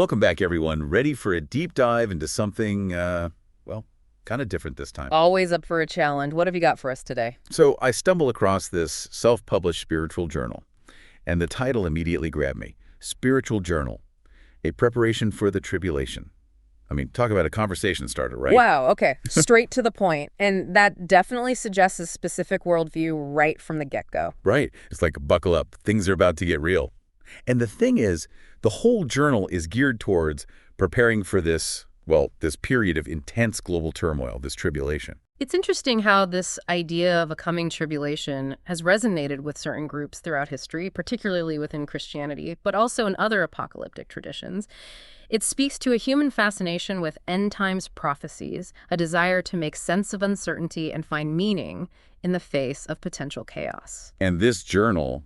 Welcome back, everyone. Ready for a deep dive into something, well, kind of different this time. Always up for a challenge. What have you got for us today? So I stumble across this self-published spiritual journal, and the title immediately grabbed me. Spiritual Journal, a preparation for the tribulation. I mean, talk about a conversation starter, right? Wow, okay. Straight to the point. And that definitely suggests a specific worldview right from the get-go. Right. It's like, buckle up. Things are about to get real. And the thing is, the whole journal is geared towards preparing for this, well, this period of intense global turmoil, this tribulation. It's interesting how this idea of a coming tribulation has resonated with certain groups throughout history, particularly within Christianity, but also in other apocalyptic traditions. It speaks to a human fascination with end times prophecies, a desire to make sense of uncertainty and find meaning in the face of potential chaos. And this journal,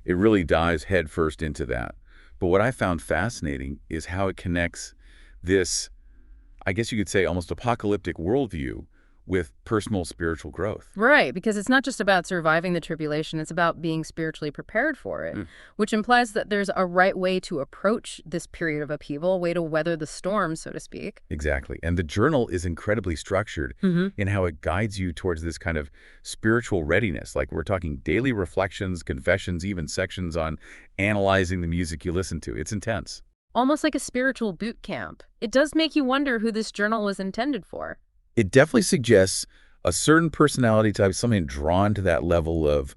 it really dives headfirst into that. But what I found fascinating is how it connects this, I guess you could say, almost apocalyptic worldview with personal spiritual growth. Right, because it's not just about surviving the tribulation, it's about being spiritually prepared for it, which implies that there's a right way to approach this period of upheaval, a way to weather the storm, so to speak. Exactly. And the journal is incredibly structured in how it guides you towards this kind of spiritual readiness. Like we're talking daily reflections, confessions, even sections on analyzing the music you listen to. It's intense. Almost like a spiritual boot camp. It does make you wonder who this journal was intended for. It definitely suggests a certain personality type, something drawn to that level of,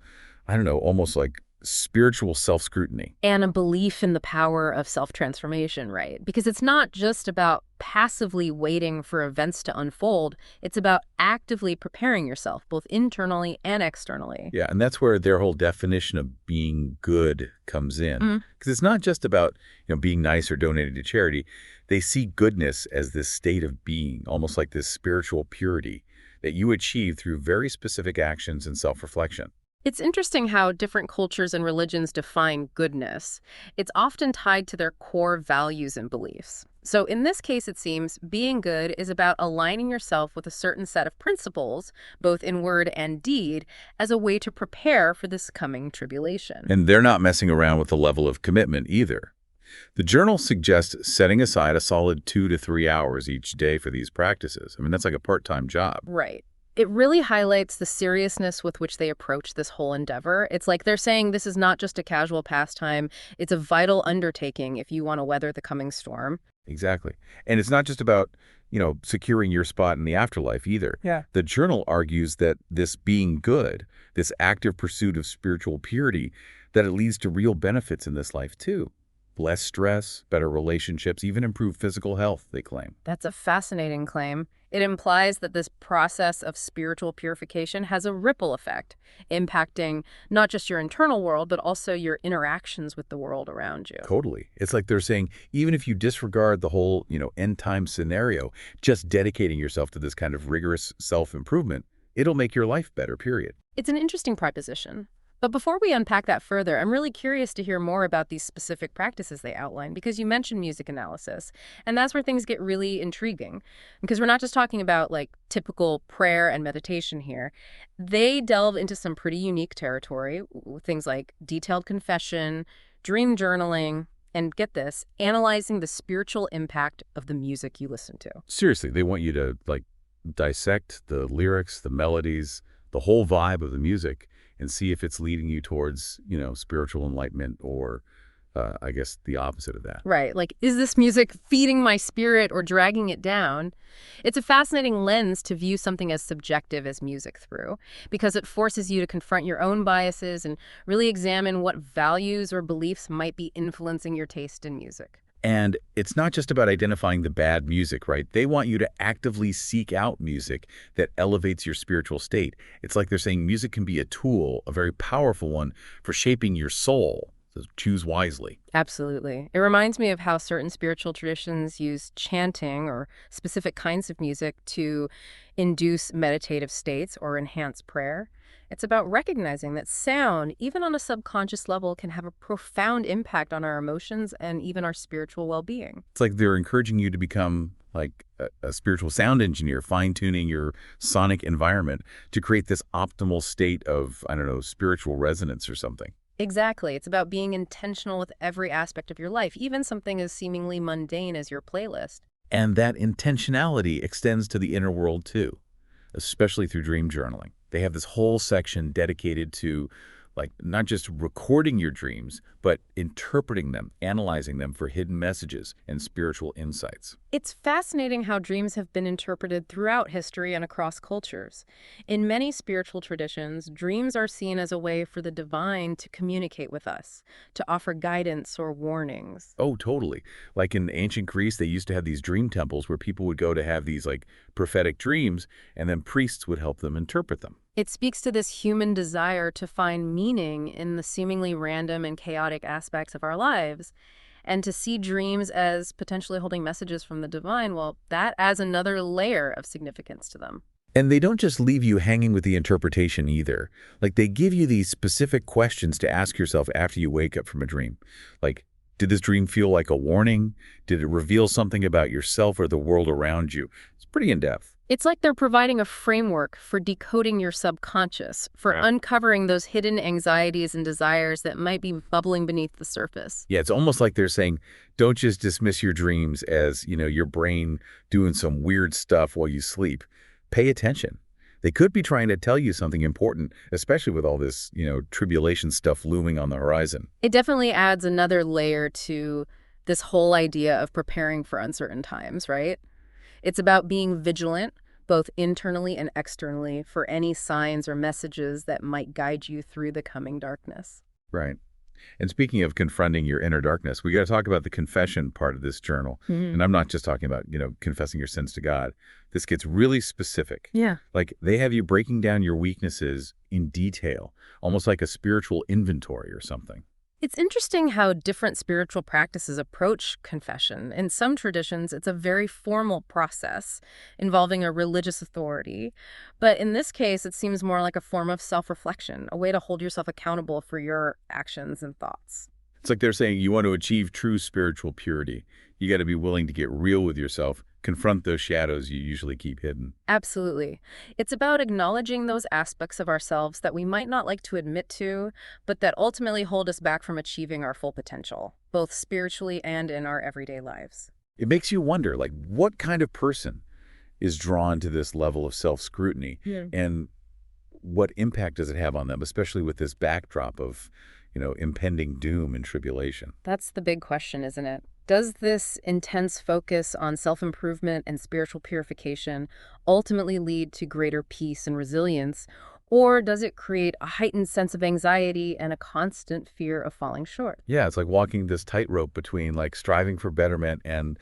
I don't know, almost like spiritual self-scrutiny. And a belief in the power of self-transformation, right? Because it's not just about passively waiting for events to unfold. It's about actively preparing yourself, both internally and externally. Yeah, and that's where their whole definition of being good comes in. Because it's not just about, being nice or donating to charity. They see goodness as this state of being, almost like this spiritual purity that you achieve through very specific actions and self-reflection. It's interesting how different cultures and religions define goodness. It's often tied to their core values and beliefs. So in this case, it seems, being good is about aligning yourself with a certain set of principles, both in word and deed, as a way to prepare for this coming tribulation. And they're not messing around with the level of commitment either. The journal suggests setting aside a solid 2 to 3 hours each day for these practices. I mean, that's like a part-time job. Right. It really highlights the seriousness with which they approach this whole endeavor. It's like they're saying this is not just a casual pastime. It's a vital undertaking if you want to weather the coming storm. Exactly. And it's not just about, securing your spot in the afterlife either. Yeah. The journal argues that this being good, this active pursuit of spiritual purity, that it leads to real benefits in this life too. Less stress, better relationships, even improved physical health, they claim. That's a fascinating claim. It implies that this process of spiritual purification has a ripple effect, impacting not just your internal world, but also your interactions with the world around you. Totally. It's like they're saying, even if you disregard the whole, end time scenario, just dedicating yourself to this kind of rigorous self-improvement, it'll make your life better, period. It's an interesting proposition. But before we unpack that further, I'm really curious to hear more about these specific practices they outline, because you mentioned music analysis, and that's where things get really intriguing, because we're not just talking about like typical prayer and meditation here. They delve into some pretty unique territory, things like detailed confession, dream journaling, and get this, analyzing the spiritual impact of the music you listen to. Seriously, they want you to dissect the lyrics, the melodies, the whole vibe of the music, and see if it's leading you towards, spiritual enlightenment or, I guess, the opposite of that. Right. Like, is this music feeding my spirit or dragging it down? It's a fascinating lens to view something as subjective as music through, because it forces you to confront your own biases and really examine what values or beliefs might be influencing your taste in music. And it's not just about identifying the bad music, right? They want you to actively seek out music that elevates your spiritual state. It's like they're saying music can be a tool, a very powerful one, for shaping your soul. So choose wisely. Absolutely. It reminds me of how certain spiritual traditions use chanting or specific kinds of music to induce meditative states or enhance prayer. It's about recognizing that sound, even on a subconscious level, can have a profound impact on our emotions and even our spiritual well-being. It's like they're encouraging you to become like a spiritual sound engineer, fine-tuning your sonic environment to create this optimal state of, I don't know, spiritual resonance or something. Exactly. It's about being intentional with every aspect of your life, even something as seemingly mundane as your playlist. And that intentionality extends to the inner world too, especially through dream journaling. They have this whole section dedicated to like not just recording your dreams, but interpreting them, analyzing them for hidden messages and spiritual insights. It's fascinating how dreams have been interpreted throughout history and across cultures. In many spiritual traditions, dreams are seen as a way for the divine to communicate with us, to offer guidance or warnings. Oh, totally. Like in ancient Greece, they used to have these dream temples where people would go to have these like prophetic dreams, and then priests would help them interpret them. It speaks to this human desire to find meaning in the seemingly random and chaotic aspects of our lives. And to see dreams as potentially holding messages from the divine, well, that adds another layer of significance to them. And they don't just leave you hanging with the interpretation either. Like they give you these specific questions to ask yourself after you wake up from a dream. Like, did this dream feel like a warning? Did it reveal something about yourself or the world around you? It's pretty in-depth. It's like they're providing a framework for decoding your subconscious, for Yeah. uncovering those hidden anxieties and desires that might be bubbling beneath the surface. Yeah, it's almost like they're saying, don't just dismiss your dreams as, your brain doing some weird stuff while you sleep. Pay attention. They could be trying to tell you something important, especially with all this, tribulation stuff looming on the horizon. It definitely adds another layer to this whole idea of preparing for uncertain times, right? It's about being vigilant, both internally and externally, for any signs or messages that might guide you through the coming darkness. Right. And speaking of confronting your inner darkness, we got to talk about the confession part of this journal. Mhm. And I'm not just talking about, confessing your sins to God. This gets really specific. Yeah. Like they have you breaking down your weaknesses in detail, almost like a spiritual inventory or something. It's interesting how different spiritual practices approach confession. In some traditions, it's a very formal process involving a religious authority. But in this case, it seems more like a form of self-reflection, a way to hold yourself accountable for your actions and thoughts. It's like they're saying you want to achieve true spiritual purity. You got to be willing to get real with yourself, confront those shadows you usually keep hidden. Absolutely. It's about acknowledging those aspects of ourselves that we might not like to admit to, but that ultimately hold us back from achieving our full potential, both spiritually and in our everyday lives. It makes you wonder, like, what kind of person is drawn to this level of self-scrutiny, Yeah. and what impact does it have on them, especially with this backdrop of, impending doom and tribulation? That's the big question, isn't it? Does this intense focus on self-improvement and spiritual purification ultimately lead to greater peace and resilience, or does it create a heightened sense of anxiety and a constant fear of falling short? Yeah, it's like walking this tightrope between like striving for betterment and,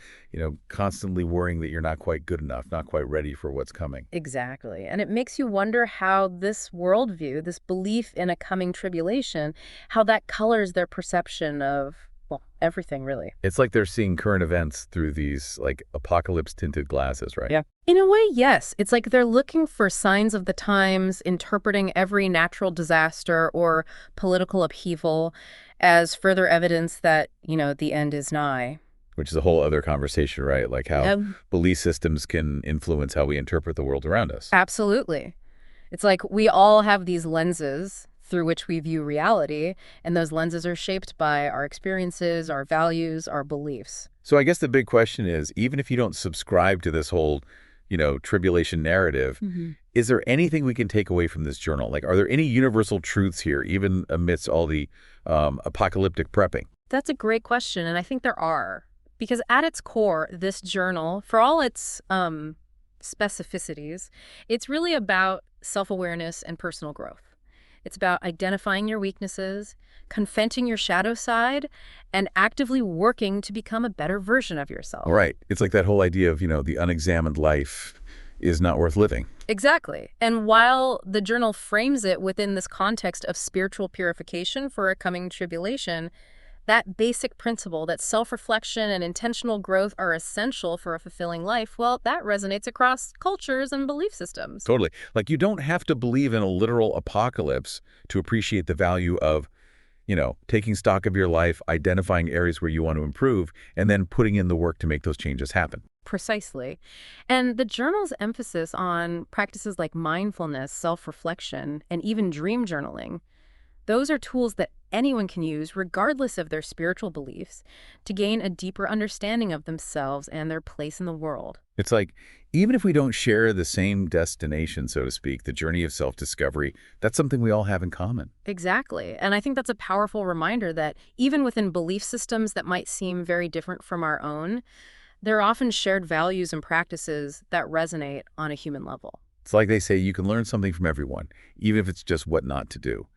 constantly worrying that you're not quite good enough, not quite ready for what's coming. Exactly. And it makes you wonder how this worldview, this belief in a coming tribulation, how that colors their perception of, well, everything really. It's like they're seeing current events through these like apocalypse-tinted glasses, right? Yeah. In a way, yes. It's like they're looking for signs of the times, interpreting every natural disaster or political upheaval as further evidence that, the end is nigh. Which is a whole other conversation, right? Like how Um, belief systems can influence how we interpret the world around us. Absolutely. It's like we all have these lenses through which we view reality, and those lenses are shaped by our experiences, our values, our beliefs. So I guess the big question is, even if you don't subscribe to this whole, tribulation narrative, is there anything we can take away from this journal? Like, are there any universal truths here, even amidst all the apocalyptic prepping? That's a great question, and I think there are. Because at its core, this journal, for all its specificities, it's really about self-awareness and personal growth. It's about identifying your weaknesses, confronting your shadow side, and actively working to become a better version of yourself. All right. It's like that whole idea of, the unexamined life is not worth living. Exactly. And while the journal frames it within this context of spiritual purification for a coming tribulation, that basic principle that self-reflection and intentional growth are essential for a fulfilling life, well, that resonates across cultures and belief systems. Totally. Like you don't have to believe in a literal apocalypse to appreciate the value of, taking stock of your life, identifying areas where you want to improve, and then putting in the work to make those changes happen. Precisely. And the journal's emphasis on practices like mindfulness, self-reflection, and even dream journaling, those are tools that anyone can use, regardless of their spiritual beliefs, to gain a deeper understanding of themselves and their place in the world. It's like, even if we don't share the same destination, so to speak, the journey of self-discovery, that's something we all have in common. Exactly. And I think that's a powerful reminder that even within belief systems that might seem very different from our own, there are often shared values and practices that resonate on a human level. It's like they say you can learn something from everyone, even if it's just what not to do.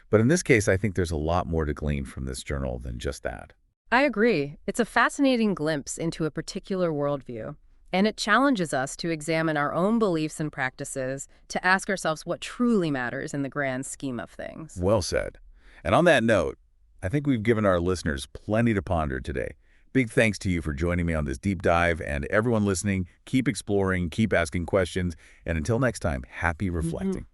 But in this case, I think there's a lot more to glean from this journal than just that. I agree. It's a fascinating glimpse into a particular worldview, and it challenges us to examine our own beliefs and practices, to ask ourselves what truly matters in the grand scheme of things. Well said. And on that note, I think we've given our listeners plenty to ponder today. Big thanks to you for joining me on this deep dive, and everyone listening, keep exploring, keep asking questions, and until next time, happy reflecting.